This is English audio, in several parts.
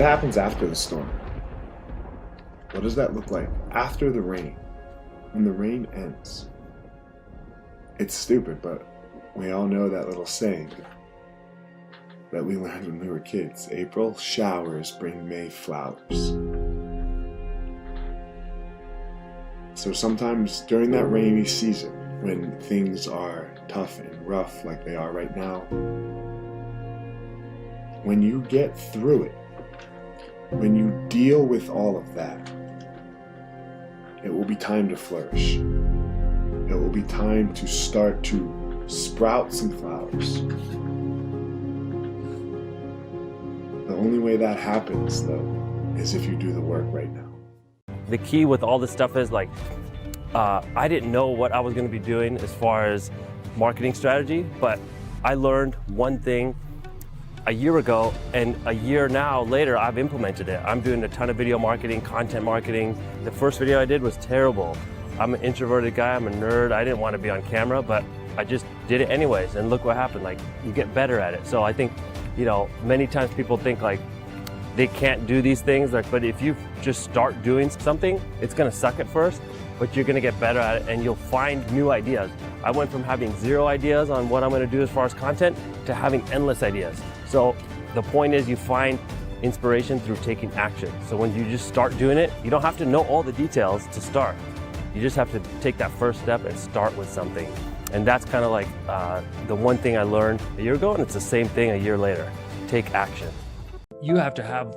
What happens after the storm? What does that look like after the rain? When the rain ends? It's stupid, but we all know that little saying that we learned when we were kids. April showers bring May flowers. So sometimes during that rainy season, when things are tough and rough like they are right now, when you get through it, when you deal with all of that, it will be time to flourish. It will be time to start to sprout some flowers. The only way that happens, though, is if you do the work right now. The key with all this stuff is I didn't know what I was going to be doing as far as marketing strategy, but I learned one thing a year ago, and a year now later, I've implemented it. I'm doing a ton of video marketing, content marketing. The first video I did was terrible. I'm an introverted guy, I'm a nerd. I didn't want to be on camera, but I just did it anyways, and look what happened. You get better at it. So I think, many times people think they can't do these things, but if you just start doing something, it's gonna suck at first, but you're gonna get better at it and you'll find new ideas. I went from having 0 ideas on what I'm gonna do as far as content to having endless ideas. So the point is you find inspiration through taking action. So when you just start doing it, you don't have to know all the details to start. You just have to take that first step and start with something. And that's kind of the one thing I learned a year ago, and it's the same thing a year later. Take action. You have to have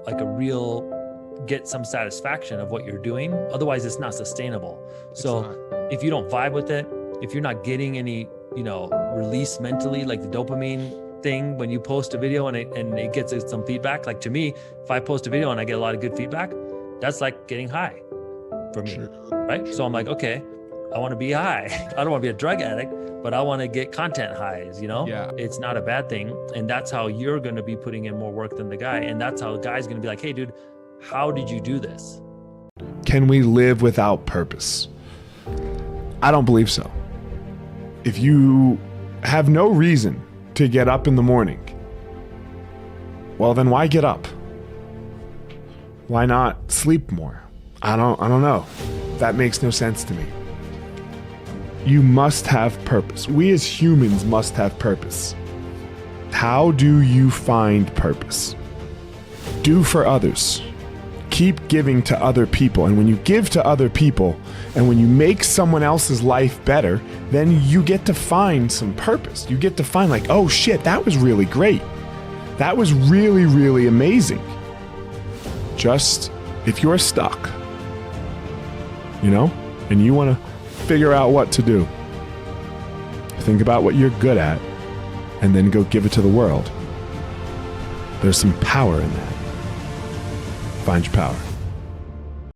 get some satisfaction of what you're doing. Otherwise it's not sustainable. If you don't vibe with it, if you're not getting any, release mentally, like the dopamine thing when you post a video and it gets some feedback. Like to me, if I post a video and I get a lot of good feedback, that's like getting high for me, right? So I'm like, okay, I want to be high. I don't want to be a drug addict, but I want to get content highs, Yeah. It's not a bad thing. And that's how you're going to be putting in more work than the guy. And that's how the guy's going to be like, hey dude, how did you do this? Can we live without purpose? I don't believe so. If you have no reason to get up in the morning, well then why get up? Why not sleep more? I don't know. That makes no sense to me. You must have purpose. We as humans must have purpose. How do you find purpose? Do for others. Keep giving to other people. And when you give to other people, and when you make someone else's life better, then you get to find some purpose. You get to find oh shit, that was really great. That was really, really amazing. Just if you're stuck, and you want to figure out what to do, think about what you're good at, and then go give it to the world. There's some power in that. Find your power.